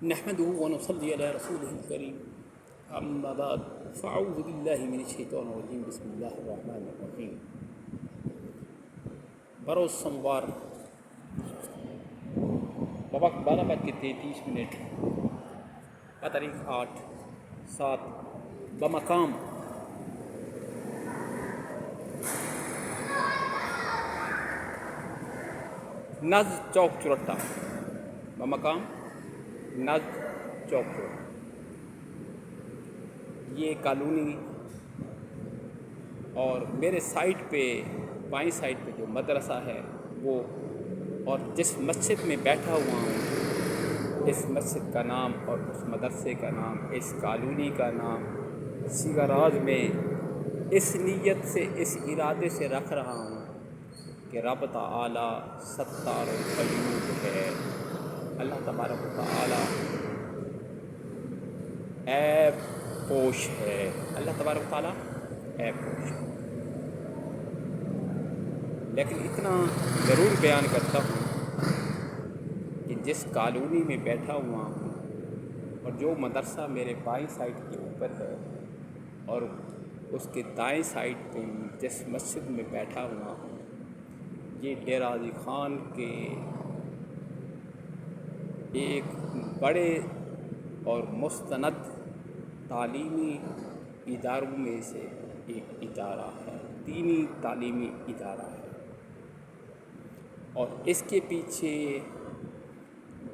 نحمده ونصلي على رسوله الكريم اما بعد فاعوذ بالله من الشیطان الرجیم بسم اللہ الرحمن الرحیم بروز سوموار بوقت 12:33 بتاریخ 8/7 بمقام نز چوک چرٹا بمقام نز چوک چرٹا یہ کالونی اور میرے سائٹ پہ بائیں سائٹ پہ جو مدرسہ ہے وہ اور جس مسجد میں بیٹھا ہوا ہوں اس مسجد کا نام اور اس مدرسے کا نام اس کالونی کا نام سیگراج میں اس نیت سے اس ارادے سے رکھ رہا ہوں کہ رب تعالی ستار العیوب ہے. اللہ تبارک و تعالی عیب پوش ہے. اللہ تبارک و تعالی عیب پوش ہے. لیکن اتنا ضرور بیان کرتا ہوں کہ جس کالونی میں بیٹھا ہوا ہوں اور جو مدرسہ میرے بائیں سائڈ کے اوپر ہے اور اس کے دائیں سائڈ پہ جس مسجد میں بیٹھا ہوا ہوں یہ ڈیرہ غازی خان کے ایک بڑے اور مستند تعلیمی اداروں میں سے ایک ادارہ ہے. دینی تعلیمی ادارہ ہے اور اس کے پیچھے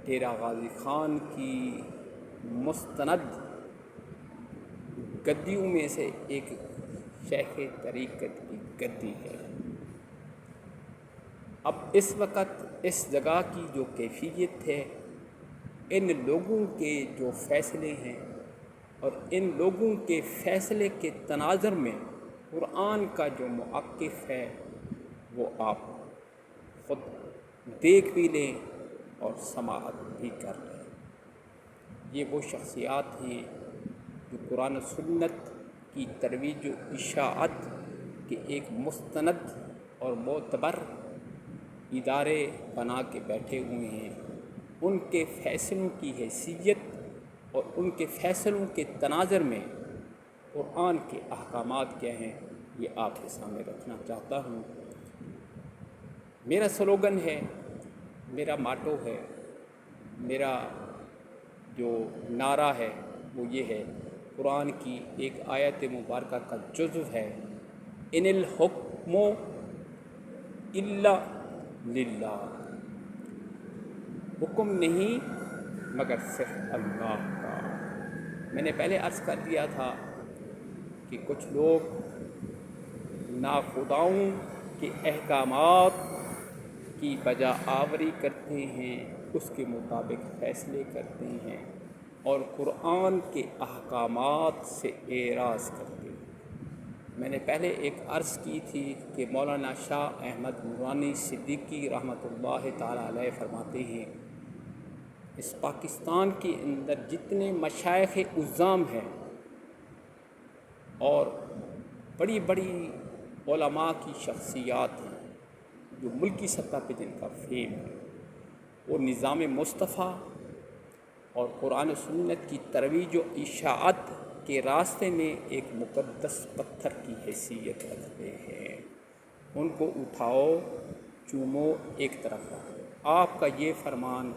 ڈیرہ غازی خان کی مستند گدیوں میں سے ایک شیخ طریقت کی گدی ہے. اب اس وقت اس جگہ کی جو کیفیت ہے ان لوگوں کے جو فیصلے ہیں اور ان لوگوں کے فیصلے کے تناظر میں قرآن کا جو موقف ہے وہ آپ خود دیکھ بھی لیں اور سماعت بھی کر لیں. یہ وہ شخصیات ہیں جو قرآن و سنت کی ترویج و اشاعت کے ایک مستند اور معتبر ادارے بنا کے بیٹھے ہوئے ہیں. ان کے فیصلوں کی حیثیت اور ان کے فیصلوں کے تناظر میں قرآن کے احکامات کیا ہیں یہ آپ کے سامنے رکھنا چاہتا ہوں. میرا سلوگن ہے, میرا ماٹو ہے, میرا جو نعرہ ہے وہ یہ ہے, قرآن کی ایک آیت مبارکہ کا جزو ہے, ان الحکم الا للہ, حکم نہیں مگر صرف اللہ کا. میں نے پہلے عرض کر دیا تھا کہ کچھ لوگ ناخداؤں کے احکامات کی بجا آوری کرتے ہیں, اس کے مطابق فیصلے کرتے ہیں اور قرآن کے احکامات سے اعراض کرتے ہیں. میں نے پہلے ایک عرض کی تھی کہ مولانا شاہ احمد نورانی صدیقی رحمۃ اللہ تعالیٰ علیہ فرماتے ہیں اس پاکستان کے اندر جتنے مشائخ عظام ہیں اور بڑی بڑی علماء کی شخصیات ہیں جو ملکی سطح پہ جن کا فیم ہے وہ نظام مصطفیٰ اور قرآن و سنت کی ترویج و اشاعت کے راستے میں ایک مقدس پتھر کی حیثیت رکھتے ہیں. ان کو اٹھاؤ چومو ایک طرف رکھو. آپ کا یہ فرمان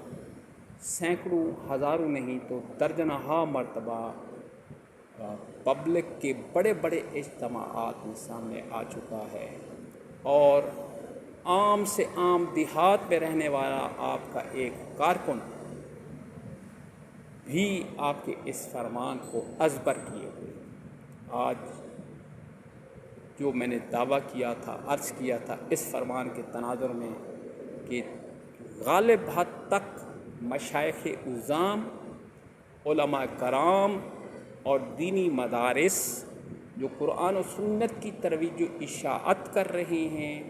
سینکڑوں ہزاروں نہیں تو درجنہا مرتبہ پبلک کے بڑے بڑے اجتماعات میں سامنے آ چکا ہے اور عام سے عام دیہات میں رہنے والا آپ کا ایک کارکن بھی آپ کے اس فرمان کو ازبر کیے ہوئے. آج جو میں نے دعویٰ کیا تھا, عرض کیا تھا اس فرمان کے تناظر میں کہ غالب حد تک مشائخ عظام, علماء کرام اور دینی مدارس جو قرآن و سنت کی ترویج و اشاعت کر رہے ہیں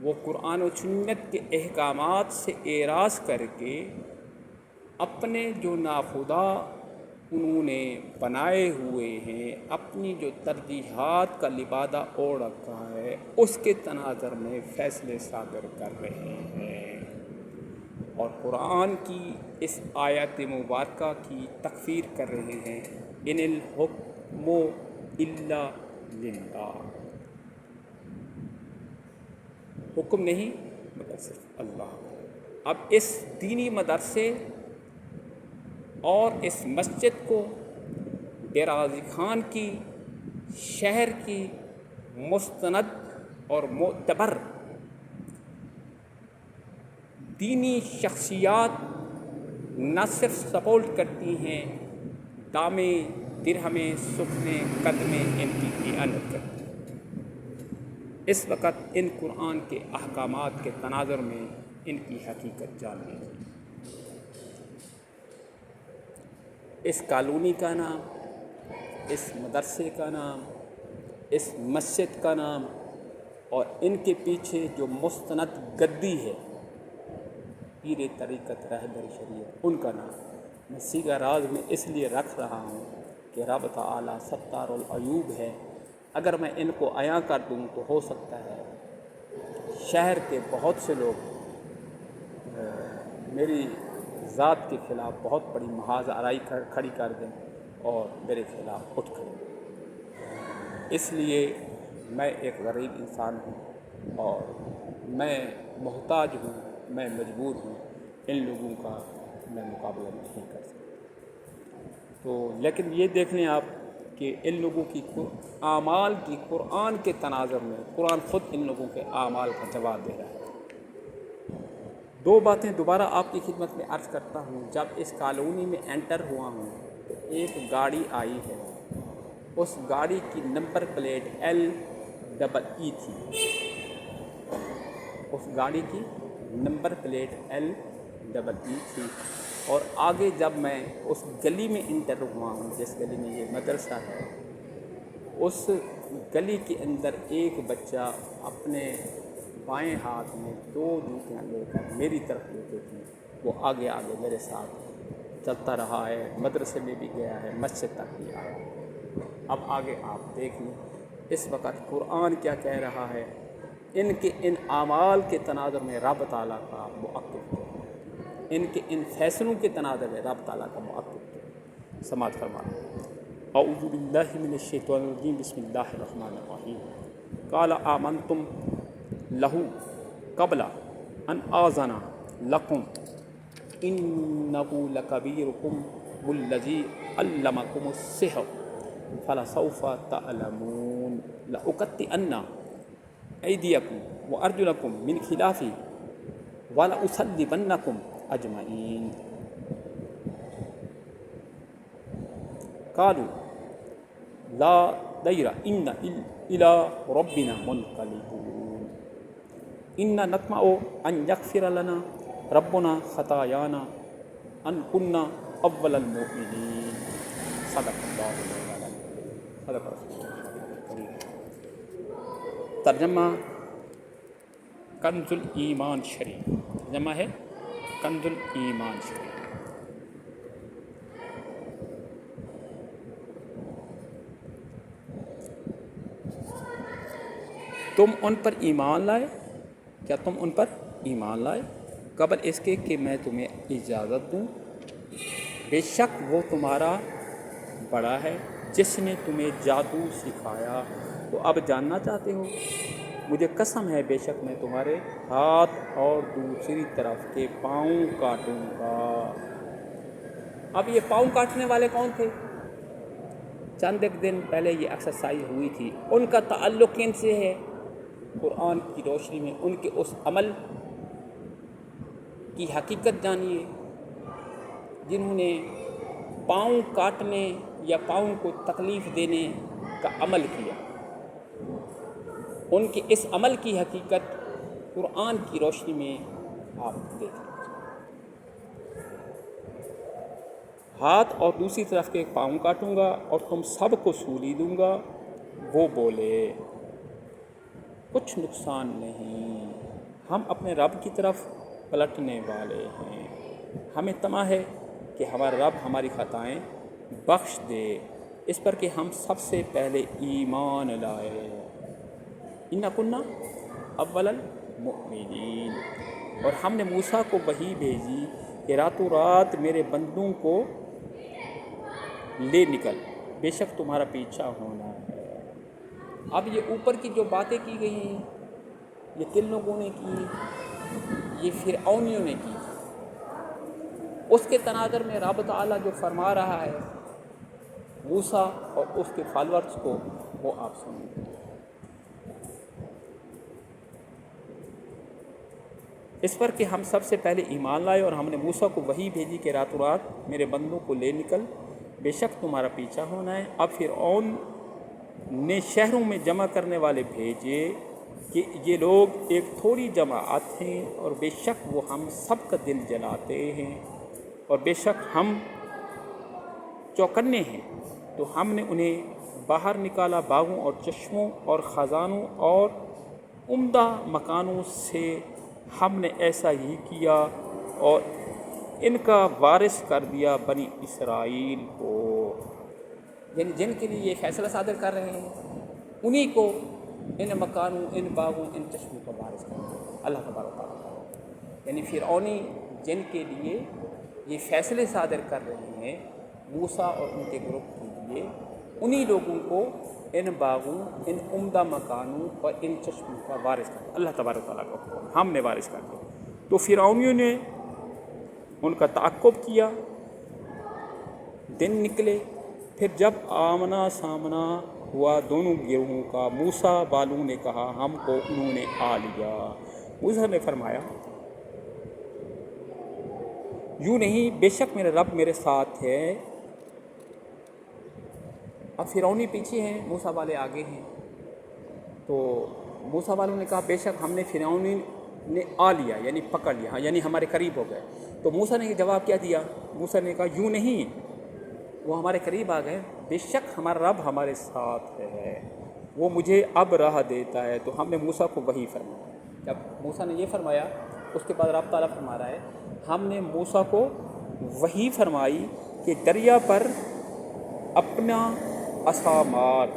وہ قرآن و سنت کے احکامات سے اعراض کر کے اپنے جو ناخدا انہوں نے بنائے ہوئے ہیں, اپنی جو ترجیحات کا لبادہ اوڑھ رکھا ہے, اس کے تناظر میں فیصلے صادر کر رہے ہیں. اور قرآن کی اس آیت مبارکہ کی تکفیر کر رہے ہیں، ان الحکم الا للہ، حکم نہیں مگر صرف اللہ۔ اب اس دینی مدرسے اور اس مسجد کو ڈیرہ غازی خان کی شہر کی مستند اور معتبر دینی شخصیات نہ صرف سپورٹ کرتی ہیں، دامے درہمیں سکھنے قدمیں ان کی اعانت کرتی ہیں۔ اس وقت ان قرآن کے احکامات کے تناظر میں ان کی حقیقت جان لیجیے۔ اس کالونی کا نام، اس مدرسے کا نام، اس مسجد کا نام اور ان کے پیچھے جو مستند گدی ہے پیر طریقت رہبر شریعت، ان کا نام میں سیگا راز میں اس لیے رکھ رہا ہوں کہ رب تعالیٰ ستار العیوب ہے۔ اگر میں ان کو عیاں کر دوں تو ہو سکتا ہے شہر کے بہت سے لوگ میری ذات کے خلاف بہت بڑی محاذ آرائی کھڑی کر دیں اور میرے خلاف اٹھ کھڑے۔ اس لیے میں ایک غریب انسان ہوں اور میں محتاج ہوں، میں مجبور ہوں، ان لوگوں کا میں مقابلہ نہیں کر سکتا۔ تو لیکن یہ دیکھ لیں آپ کہ ان لوگوں کی اعمال کی قرآن کے تناظر میں قرآن خود ان لوگوں کے اعمال کا جواب دے رہا ہے۔ دو باتیں دوبارہ آپ کی خدمت میں عرض کرتا ہوں۔ جب اس کالونی میں انٹر ہوا ہوں تو ایک گاڑی آئی ہے، اس گاڑی کی نمبر پلیٹ LEE تھی، اس گاڑی کی نمبر پلیٹ LEE تھی، اور آگے جب میں اس گلی میں انٹر ہوا ہوں جس گلی میں یہ مدرسہ ہے، اس گلی کے اندر ایک بچہ اپنے بائیں ہاتھ میں 2 جوتیاں لے کر میری طرف لے کے تھی، وہ آگے آگے میرے ساتھ چلتا رہا ہے، مدرسے میں بھی گیا ہے، مسجد تک بھی آیا۔ اب آگے آپ دیکھ لیں اس وقت قرآن کیا کہہ رہا ہے، ان کے ان اعمال کے تناظر میں رب تعالیٰ کا موقف ہے، ان کے ان فیصلوں کے تناظر میں رب تعالیٰ کا موقف ہے۔ سماعت فرمائیں۔ اعوذ باللہ من الشیطان الرجیم، بسم اللہ الرحمن الرحیم۔ قال آمنتم لہو قبل ان آذن لکم انہ لکبیرکم الذی علمکم السحر فلسوف تعلمون لأقطعن ایدیکم وارجلکم من خلاف ولأصلبنکم اجمعین۔ قالوا لا ضیر ان الی ربنا منقلبون انا نطمع ان یغفر لنا ربنا خطایانا ان کنا اول المؤمنین۔ صدق اللہ العظیم، صدق رسول اللہ۔ ترجمہ کنز الایمان شریف، ترجمہ ہے کنز الایمان شریف۔ تم ان پر ایمان لائے، کیا تم ان پر ایمان لائے قبل اس کے کہ میں تمہیں اجازت دوں؟ بے شک وہ تمہارا بڑا ہے جس نے تمہیں جادو سکھایا، تو اب جاننا چاہتے ہو؟ مجھے قسم ہے بے شک میں تمہارے ہاتھ اور دوسری طرف کے پاؤں کاٹوں گا۔ اب یہ پاؤں کاٹنے والے کون تھے؟ چند ایک دن پہلے یہ ایکسرسائز ہوئی تھی، ان کا تعلق کن سے ہے؟ قرآن کی روشنی میں ان کے اس عمل کی حقیقت جانیے جنہوں نے پاؤں کاٹنے یا پاؤں کو تکلیف دینے کا عمل کیا۔ ان کے اس عمل کی حقیقت قرآن کی روشنی میں آپ دیکھیں۔ ہاتھ اور دوسری طرف کے پاؤں کاٹوں گا اور تم سب کو سولی دوں گا۔ وہ بولے کچھ نقصان نہیں، ہم اپنے رب کی طرف پلٹنے والے ہیں، ہمیں طمع ہے کہ ہمارا رب ہماری خطائیں بخش دے، اس پر کہ ہم سب سے پہلے ایمان لائے۔ اِنَّا كُنَّا اول المؤمنین۔ اور ہم نے موسیٰ کو وحی بھیجی کہ راتوں رات میرے بندوں کو لے نکل، بے شک تمہارا پیچھا ہونا ہے۔ اب یہ اوپر کی جو باتیں کی گئی ہیں یہ کن لوگوں نے کی؟ یہ فرعونیوں نے کی۔ اس کے تناظر میں رب تعالیٰ جو فرما رہا ہے موسیٰ اور اس کے فالورز کو، وہ آپ سنیں۔ اس پر کہ ہم سب سے پہلے ایمان لائے اور ہم نے موسیٰ کو وحی بھیجی کہ راتوں رات میرے بندوں کو لے نکل، بے شک تمہارا پیچھا ہونا ہے۔ اب فرعون نے شہروں میں جمع کرنے والے بھیجے کہ یہ لوگ ایک تھوڑی جماعت ہیں اور بے شک وہ ہم سب کا دل جلاتے ہیں اور بے شک ہم چوکنے ہیں۔ تو ہم نے انہیں باہر نکالا باغوں اور چشموں اور خزانوں اور عمدہ مکانوں سے، ہم نے ایسا ہی کیا اور ان کا وارث کر دیا بنی اسرائیل کو۔ یعنی جن کے لیے یہ فیصلہ صادر کر رہے ہیں انہی کو ان مکانوں، ان باغوں، ان چشموں کا وارث کر دیا اللہ تبارک و تعالیٰ۔ یعنی فرعونی جن کے لیے یہ فیصلے صادر کر رہے ہیں موسیٰ اور ان کے گروپ کے لیے، انہی لوگوں کو ان باغوں، ان عمدہ مکانوں اور ان چشموں کا وارث کر دیا اللہ تبارک و تعالیٰ کا حکم، ہم نے وارث کر دیا۔ تو فرعونیوں نے ان کا تعقب کیا، دن نکلے، پھر جب آمنا سامنا ہوا دونوں گروہوں کا، موسیٰ والوں نے کہا ہم کو انہوں نے آ لیا۔ موسیٰ نے فرمایا یوں نہیں، بے شک میرا رب میرے ساتھ ہے۔ اب فرعونی پیچھے ہیں، موسیٰ والے آگے ہیں۔ تو موسیٰ والوں نے کہا بے شک ہم نے فرعونی نے آ لیا، یعنی پکڑ لیا، یعنی ہمارے قریب ہو گئے۔ تو موسیٰ نے جواب کیا دیا؟ موسیٰ نے کہا یوں نہیں، وہ ہمارے قریب آ گئے، بے شک ہمارا رب ہمارے ساتھ ہے، وہ مجھے اب راہ دیتا ہے۔ تو ہم نے موسیٰ کو وحی فرمایا۔ جب موسیٰ نے یہ فرمایا اس کے بعد رب تعالیٰ فرما رہا ہے ہم نے موسیٰ کو وحی فرمائی کہ دریا پر اپنا عصا مار،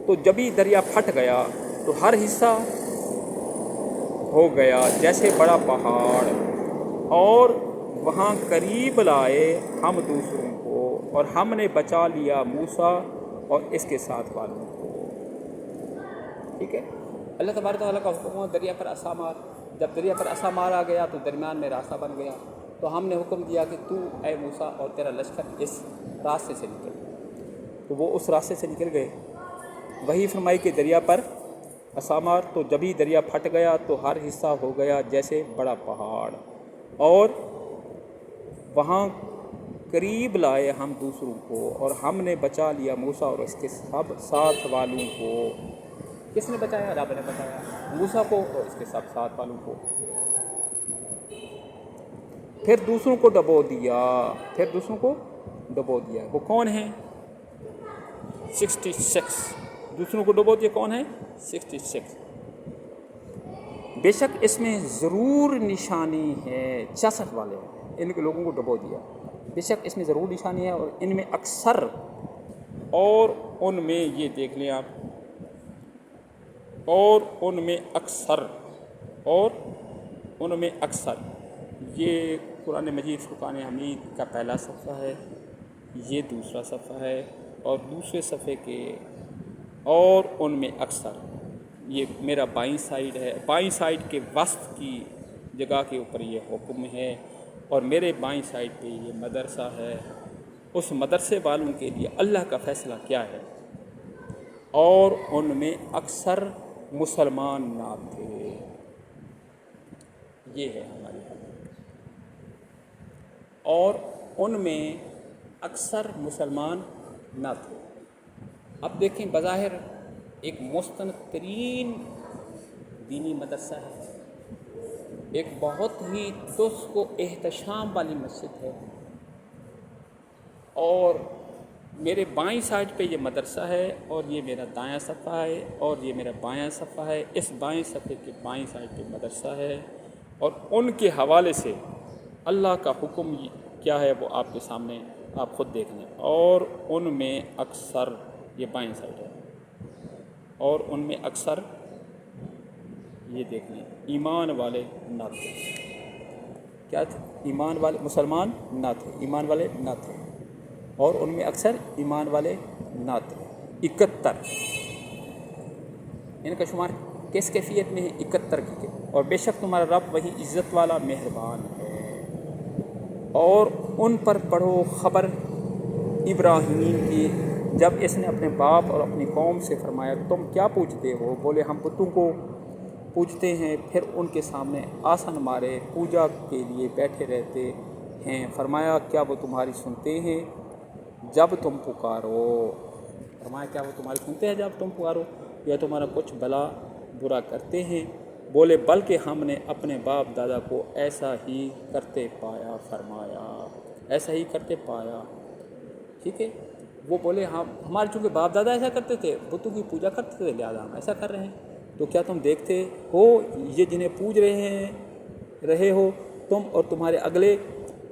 تو جبھی دریا پھٹ گیا تو ہر حصہ ہو گیا جیسے بڑا پہاڑ، اور وہاں قریب لائے ہم دوسروں کو، اور ہم نے بچا لیا موسیٰ اور اس کے ساتھ والوں کو۔ ٹھیک ہے، اللہ تبارک و تعالیٰ کا حکم ہوا دریا پر عصا مار۔ جب دریا پر عصا مار آ گیا تو درمیان میں راستہ بن گیا، تو ہم نے حکم دیا کہ تو اے موسیٰ اور تیرا لشکر اس راستے سے نکل۔ تو وہ اس راستے سے نکل گئے۔ وہی فرمائی کہ دریا پر عصا مار، تو جبھی دریا پھٹ گیا تو ہر حصہ ہو گیا جیسے بڑا پہاڑ، اور وہاں قریب لائے ہم دوسروں کو، اور ہم نے بچا لیا موسیٰ اور اس کے سب ساتھ والوں کو۔ کس نے بچایا؟ رب نے بچایا موسیٰ کو اور اس کے سب ساتھ والوں کو۔ پھر دوسروں کو ڈبو دیا۔ وہ کون ہیں؟ 66۔ دوسروں کو ڈبو دیا کون ہے؟ 66۔ بے شک اس میں ضرور نشانی ہے، 66 والے ہیں، ان کے لوگوں کو ڈبو دیا۔ بے شک اس میں ضرور نشانی ہے، اور ان میں اکثر، اور ان میں یہ دیکھ لیں آپ، اور ان میں اکثر یہ قرآن مجید فرقان حمید کا پہلا صفحہ ہے، یہ دوسرا صفحہ ہے، اور دوسرے صفحے کے اور ان میں اکثر، یہ میرا بائیں سائیڈ ہے، بائیں سائیڈ کے وسط کی جگہ کے اوپر یہ حکم ہے، اور میرے بائیں سائیڈ پہ یہ مدرسہ ہے۔ اس مدرسے والوں کے لیے اللہ کا فیصلہ کیا ہے؟ اور ان میں اکثر مسلمان نہ تھے۔ یہ ہے ہماری حالت، اور ان میں اکثر مسلمان نہ تھے۔ اب دیکھیں، بظاہر ایک مستند ترین دینی مدرسہ ہے، ایک بہت ہی تسک و احتشام والی مسجد ہے، اور میرے بائیں سائڈ پہ یہ مدرسہ ہے، اور یہ میرا دایاں صفحہ ہے، اور یہ میرا بایاں صفحہ ہے۔ اس بائیں صفحے کے بائیں سائڈ پہ مدرسہ ہے، اور ان کے حوالے سے اللہ کا حکم کیا ہے وہ آپ کے سامنے آپ خود دیکھ لیں۔ اور ان میں اکثر، یہ بائیں سائڈ ہے، اور ان میں اکثر یہ دیکھ لیں ایمان والے نہ تھے۔ کیا تھے؟ ایمان والے مسلمان نہ تھے، ایمان والے نہ تھے، اور ان میں اکثر ایمان والے نہ تھے 71، ان کا شمار کس کیفیت میں ہے؟ 71 کی، اور بے شک تمہارا رب وہی عزت والا مہربان ہے۔ اور ان پر پڑھو خبر ابراہیم کی، جب اس نے اپنے باپ اور اپنی قوم سے فرمایا تم کیا پوجتے ہو؟ بولے ہم بتوں کو پوجتے ہیں، پھر ان کے سامنے آسن مارے پوجا کے لیے بیٹھے رہتے ہیں۔ فرمایا کیا وہ تمہاری سنتے ہیں جب تم پکارو؟ فرمایا کیا وہ تمہاری سنتے ہیں جب تم پکارو، یا تمہارا کچھ بھلا برا کرتے ہیں؟ بولے بلکہ ہم نے اپنے باپ دادا کو ایسا ہی کرتے پایا۔ فرمایا ایسا ہی کرتے پایا، ٹھیک ہے۔ وہ بولے ہمارے چونکہ باپ دادا ایسا کرتے تھے، بتوں کی پوجا کرتے تھے، لہٰذا ہم ایسا کر رہے ہیں۔ تو کیا تم دیکھتے ہو یہ جنہیں پوج رہے ہو تم اور تمہارے اگلے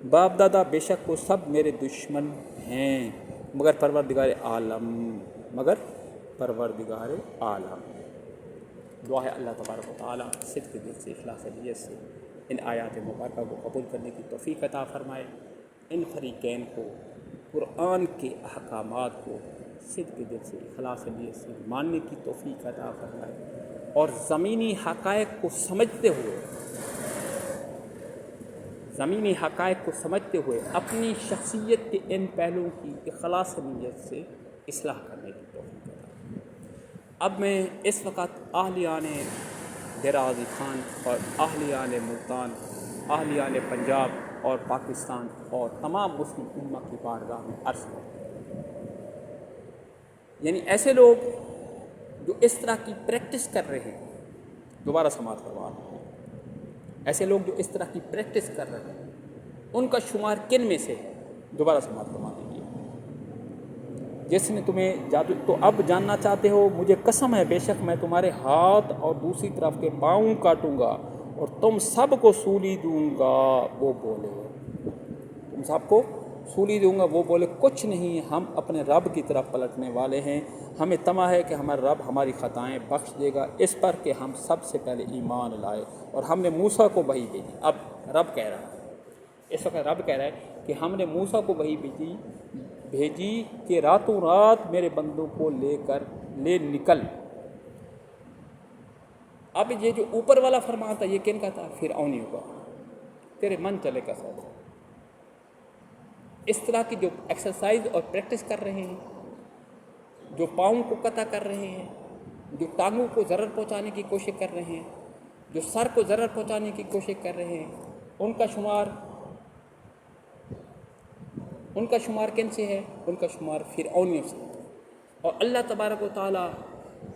باپ دادا، بے شک وہ سب میرے دشمن ہیں مگر پروردگار عالم۔ دعا ہے اللہ تبارک و تعالیٰ صدق دل سے، اخلاص نیت سے ان آیات مبارکہ کو قبول کرنے کی توفیق عطا فرمائے، ان فریقین کو قرآن کے احکامات کو صدق دل سے، اخلاص نیت سے ماننے کی توفیق عطا فرمائے، اور زمینی حقائق کو سمجھتے ہوئے اپنی شخصیت کے ان پہلوؤں کی اخلاص نیت سے اصلاح کرنے کی توفیق عطا فرمائے۔ اب میں اس وقت اہلیان ڈیرہ غازی خان اور اہلیان ملتان، اہلیان پنجاب اور پاکستان اور تمام مسلم امہ کی بارگاہ میں عرض کرتا ہوں، یعنی ایسے لوگ جو اس طرح کی پریکٹس کر رہے ہیں، دوبارہ سماعت کروا رہا ہوں، ایسے لوگ جو اس طرح کی پریکٹس کر رہے ہیں ان کا شمار کن میں سے ہے؟ دوبارہ سماعت کروا دیجیے۔ جس نے تمہیں جادو تو اب جاننا چاہتے ہو، مجھے قسم ہے بے شک میں تمہارے ہاتھ اور دوسری طرف کے پاؤں کاٹوں گا اور تم سب کو سولی دوں گا۔ وہ بولے تم سب کو سولی دوں گا، وہ بولے کچھ نہیں، ہم اپنے رب کی طرف پلٹنے والے ہیں، ہمیں طمع ہے کہ ہمارا رب ہماری خطائیں بخش دے گا اس پر کہ ہم سب سے پہلے ایمان لائے اور ہم نے موسیٰ کو وحی بھیجی۔ اب رب کہہ رہا ہے، اس وقت رب کہہ رہا ہے کہ ہم نے موسیٰ کو وحی بھیجی کہ راتوں رات میرے بندوں کو لے نکل۔ اب یہ جو اوپر والا فرمان تھا یہ کن کا تھا؟ فرعونیوں کا، تیرے من چلے کا ساتھ۔ اس طرح کی جو ایکسرسائز اور پریکٹس کر رہے ہیں، جو پاؤں کو قطع کر رہے ہیں، جو ٹانگوں کو ضرر پہنچانے کی کوشش کر رہے ہیں، جو سر کو ضرر پہنچانے کی کوشش کر رہے ہیں، ان کا شمار کن سے ہے؟ ان کا شمار فرعونیوں سے۔ اور اللہ تبارک و تعالیٰ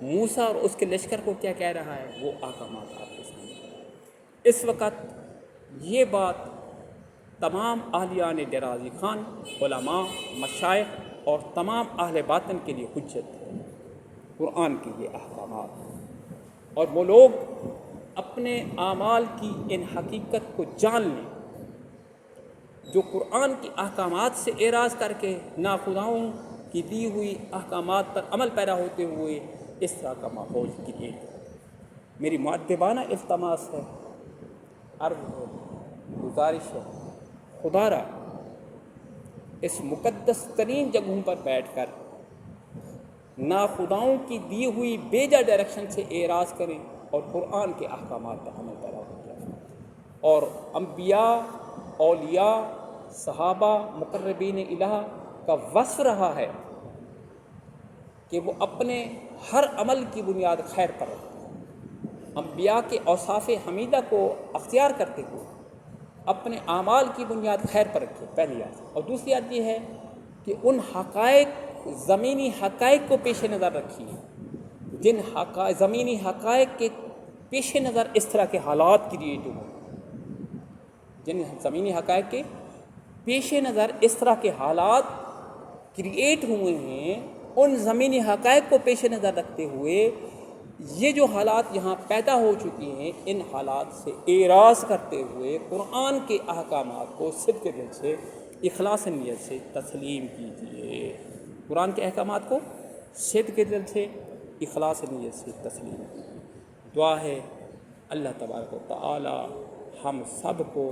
موسیٰ اور اس کے لشکر کو کیا کہہ رہا ہے؟ وہ احکامات آپ کے سامنے۔ اس وقت یہ بات تمام اہلیان ڈیرہ غازی خان، علماء، مشائخ اور تمام اہل باطن کے لیے حجت ہے، قرآن کے یہ احکامات، اور وہ لوگ اپنے اعمال کی ان حقیقت کو جان لیں جو قرآن کی احکامات سے اعراض کر کے ناخداؤں کی دی ہوئی احکامات پر عمل پیرا ہوتے ہوئے اس طرح کا ماحول کریٹ ہے۔ میری مؤدبانہ التماس ہے، عرض ہے، گزارش ہے، خدا را اس مقدس ترین جگہوں پر بیٹھ کر ناخداؤں کی دی ہوئی بیجا ڈائریکشن سے اعراض کریں اور قرآن کے احکامات پر عمل پیرا ہو جائیں، اور انبیاء، اولیاء، صحابہ، مقربین الہ کا وصف رہا ہے کہ وہ اپنے ہر عمل کی بنیاد خیر پر رکھتے ہیں۔ انبیاء کے اوصاف حمیدہ کو اختیار کرتے ہوئے اپنے اعمال کی بنیاد خیر پر رکھے، پہلی بات۔ اور دوسری بات یہ ہے کہ ان زمینی حقائق کو پیش نظر رکھیے جن زمینی حقائق کے پیش نظر اس طرح کے حالات کریٹ ہوئے، جن زمینی حقائق کے پیش نظر اس طرح کے حالات کریٹ ہوئے ہیں، ان زمینی حقائق کو پیش نظر رکھتے ہوئے یہ جو حالات یہاں پیدا ہو چکی ہیں، ان حالات سے اعراض کرتے ہوئے قرآن کے احکامات کو صدق دل سے، اخلاص نیت سے تسلیم کیجیے۔ قرآن کے احکامات کو صدق دل سے، اخلاص نیت سے تسلیم کیجیے۔ دعا ہے اللہ تبارک و تعالی ہم سب کو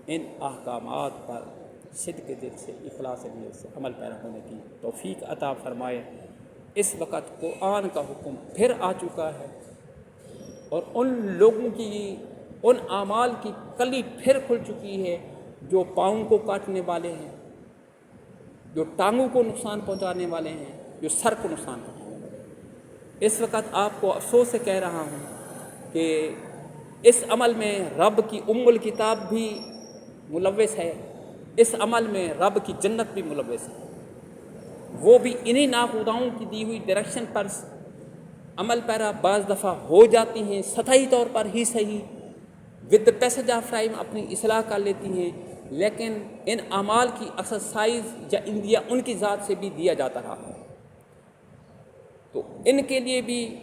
ان احکامات پر صدق دل سے اخلاص نیت سے عمل پیرا ہونے کی توفیق عطا فرمائے۔ اس وقت قرآن کا حکم پھر آ چکا ہے اور ان لوگوں کی ان اعمال کی کلی پھر کھل چکی ہے جو پاؤں کو کاٹنے والے ہیں، جو ٹانگوں کو نقصان پہنچانے والے ہیں، جو سر کو نقصان پہنچانے والے ہیں۔ اس وقت آپ کو افسوس سے کہہ رہا ہوں کہ اس عمل میں رب کی الکتاب بھی ملوث ہے، اس عمل میں رب کی جنت بھی ملوث ہے۔ وہ بھی انہی ناخداؤں کی دی ہوئی ڈائریکشن پر عمل پیرا بعض دفعہ ہو جاتی ہیں، سطحی طور پر ہی صحیح، ود پیسج آف ٹائم اپنی اصلاح کر لیتی ہیں، لیکن ان اعمال کی ایکسرسائز یا اندیا ان کی ذات سے بھی دیا جاتا رہا ہے۔ تو ان کے لیے بھی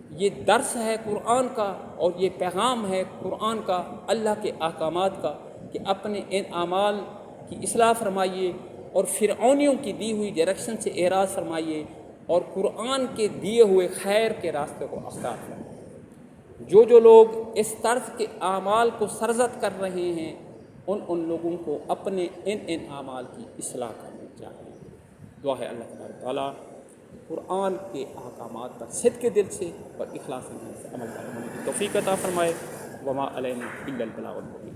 یہ درس ہے قرآن کا اور یہ پیغام ہے قرآن کا، اللہ کے احکامات کا، کہ اپنے ان اعمال کی اصلاح فرمائیے اور فرعونیوں کی دی ہوئی ڈائریکشن سے اعراض فرمائیے اور قرآن کے دیے ہوئے خیر کے راستے کو اختیار فرمائیے۔ جو لوگ اس طرز کے اعمال کو سرزد کر رہے ہیں ان لوگوں کو اپنے ان اعمال کی اصلاح کرنی چاہیے۔ دعا ہے اللہ تبارک تعالیٰ قرآن کے احکامات پر صدق دل سے اور اخلاص نیت سے عمل کرنے کی توفیق عطا فرمائے۔ وما علینا الا البلاغ المبین۔